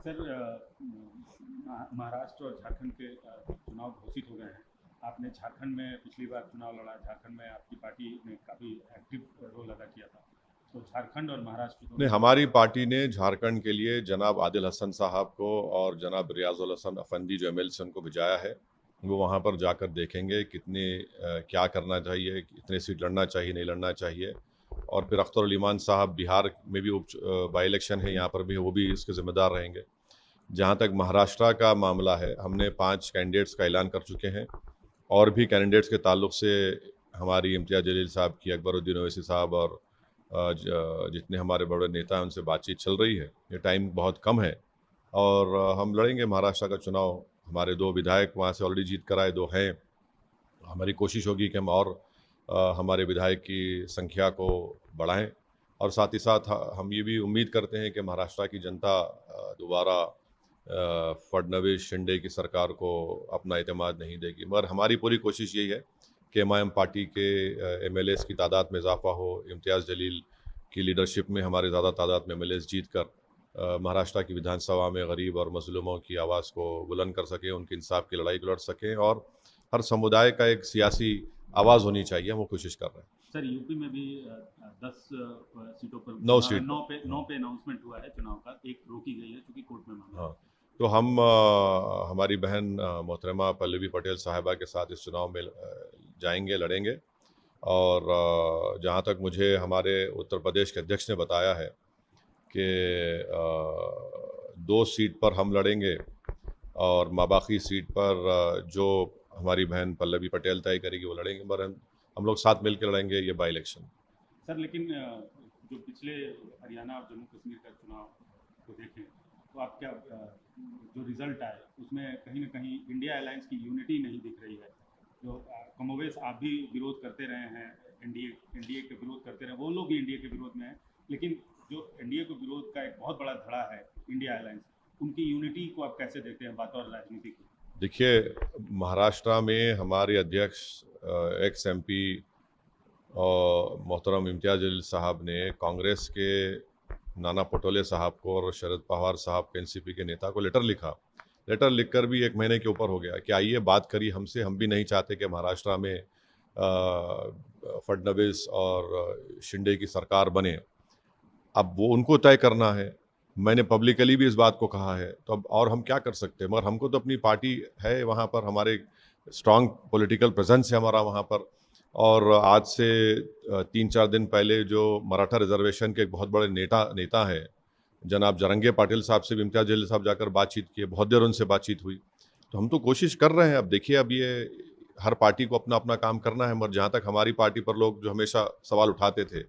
Sir, Maharashtra और झारखंड के चुनाव घोषित हो गए हैं। आपने झारखंड में पिछली बार चुनाव लड़ा, झारखंड में आपकी पार्टी ने काफ़ी एक्टिव रोल अदा किया था। तो झारखंड और महाराष्ट्र नहीं, हमारी पार्टी ने झारखंड के लिए जनाब आदिल हसन साहब को और जनाब रियाजुल हसन अफंदी जो एमएलसी उनको भिजाया है। वो वहाँ पर जाकर देखेंगे कितने क्या करना चाहिए, कितने सीट लड़ना चाहिए, नहीं लड़ना चाहिए। और फिर अख्तर उल ईमान साहब बिहार में भी बाई इलेक्शन है, यहाँ पर भी वो भी इसके ज़िम्मेदार रहेंगे। जहाँ तक महाराष्ट्र का मामला है, हमने 5 कैंडिडेट्स का ऐलान कर चुके हैं और भी कैंडिडेट्स के ताल्लुक से हमारी इम्तियाज़ जलील साहब की, अकबरुद्दीन ओवैसी साहब और जितने हमारे बड़े नेता हैं उनसे बातचीत चल रही है। ये टाइम बहुत कम है और हम लड़ेंगे महाराष्ट्र का चुनाव। हमारे 2 विधायक वहाँ से ऑलरेडी जीत कर आए, 2 हैं। हमारी कोशिश होगी कि हम और हमारे विधायक की संख्या को बढ़ाएं और साथ ही साथ हम ये भी उम्मीद करते हैं कि महाराष्ट्र की जनता दोबारा फडणवीस शिंदे की सरकार को अपना एतमाद नहीं देगी। मगर हमारी पूरी कोशिश यही है कि एमआईएम पार्टी के एमएलएस की तादाद में इजाफा हो, इम्तियाज़ जलील की लीडरशिप में हमारे ज़्यादा तादाद में एमएलएस जीत कर महाराष्ट्र की विधानसभा में गरीब और मजलूमों की आवाज़ को बुलंद कर सकें, उनके इंसाफ की लड़ाई को लड़ सकें और हर समुदाय का एक सियासी आवाज़ होनी चाहिए। हम वो कोशिश कर रहे हैं। सर, यूपी में भी 10 सीटों पर 9 सीट 9 पे अनाउंसमेंट हुआ है चुनाव का। एक रोकी गई है क्योंकि कोर्ट में मामला। हाँ, तो हम हमारी बहन मोहतरमा पल्लवी पटेल साहिबा के साथ इस चुनाव में जाएंगे, लड़ेंगे। और जहाँ तक मुझे हमारे उत्तर प्रदेश के अध्यक्ष ने बताया है कि 2 सीट पर हम लड़ेंगे और बाकी सीट पर जो हमारी बहन पल्लवी पटेल तय करेगी वो लड़ेंगे, मगर हम लोग साथ मिलकर लड़ेंगे ये बाई इलेक्शन। सर, लेकिन जो पिछले हरियाणा और जम्मू कश्मीर का चुनाव को देखें तो आप क्या जो रिजल्ट आए उसमें कहीं ना कहीं इंडिया अलायंस की यूनिटी नहीं दिख रही है। जो कमोवेश आप भी विरोध करते रहे हैं, एनडीए के विरोध करते रहे, वो लोग भी एनडीए के विरोध में हैं, लेकिन जो एनडीए के विरोध का एक बहुत बड़ा धड़ा है इंडिया अलायंस, उनकी यूनिटी को आप कैसे देखते हैं बतौर राजनीति की? देखिए, महाराष्ट्र में हमारे अध्यक्ष एक्स एमपी और मोहतरम इम्तियाज़ जलील साहब ने कांग्रेस के नाना पटोले साहब को और शरद पवार साहब के एनसीपी के नेता को लेटर लिखा। लेटर लिखकर भी 1 महीने के ऊपर हो गया कि आइए बात करिए हमसे। हम भी नहीं चाहते कि महाराष्ट्र में फडणवीस और शिंदे की सरकार बने। अब वो उनको तय करना है। मैंने पब्लिकली भी इस बात को कहा है, तो अब और हम क्या कर सकते हैं। मगर हमको तो अपनी पार्टी है वहाँ पर, हमारे स्ट्रॉन्ग पॉलिटिकल प्रेजेंस है हमारा वहाँ पर। और आज से 3-4 दिन पहले जो मराठा रिजर्वेशन के एक बहुत बड़े नेता हैं जनाब जरंगे पाटिल साहब से भी इम्तियाज़ जलील साहब जाकर बातचीत की, बहुत देर उनसे बातचीत हुई। तो हम तो कोशिश कर रहे हैं। अब देखिए, अब ये हर पार्टी को अपना अपना काम करना है। मगर जहाँ तक हमारी पार्टी पर लोग जो हमेशा सवाल उठाते थे,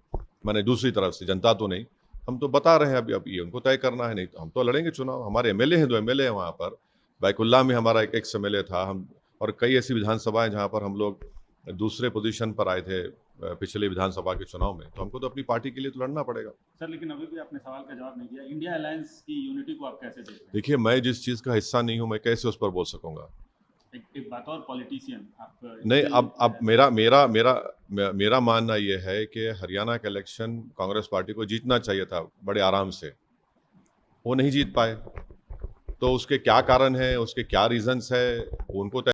मैंने दूसरी तरफ से, जनता तो नहीं, हम तो बता रहे हैं अब ये उनको तय करना है। नहीं तो हम तो लड़ेंगे चुनाव। हमारे एमएलए हैं, 2 एमएलए हैं वहाँ पर। बैकुल्ला में हमारा एक एक्स एमएलए था। हम और कई ऐसी विधानसभाएं जहाँ पर हम लोग दूसरे पोजीशन पर आए थे पिछले विधानसभा के चुनाव में। तो हमको तो अपनी पार्टी के लिए तो लड़ना पड़ेगा। सर, लेकिन अभी भी आपने सवाल का जवाब नहीं दिया। इंडिया अलायंस की यूनिटी को आप कैसे देखते हैं? देखिए, मैं जिस चीज़ का हिस्सा नहीं हूँ, मैं कैसे उस पर बोल सकूँगा। एक बतौर पॉलिटिशियन आप नहीं, अब मेरा मानना ये है कि हरियाणा का इलेक्शन कांग्रेस पार्टी को जीतना चाहिए था बड़े आराम से। वो नहीं जीत पाए, तो उसके क्या कारण है, उसके क्या रीजंस है, उनको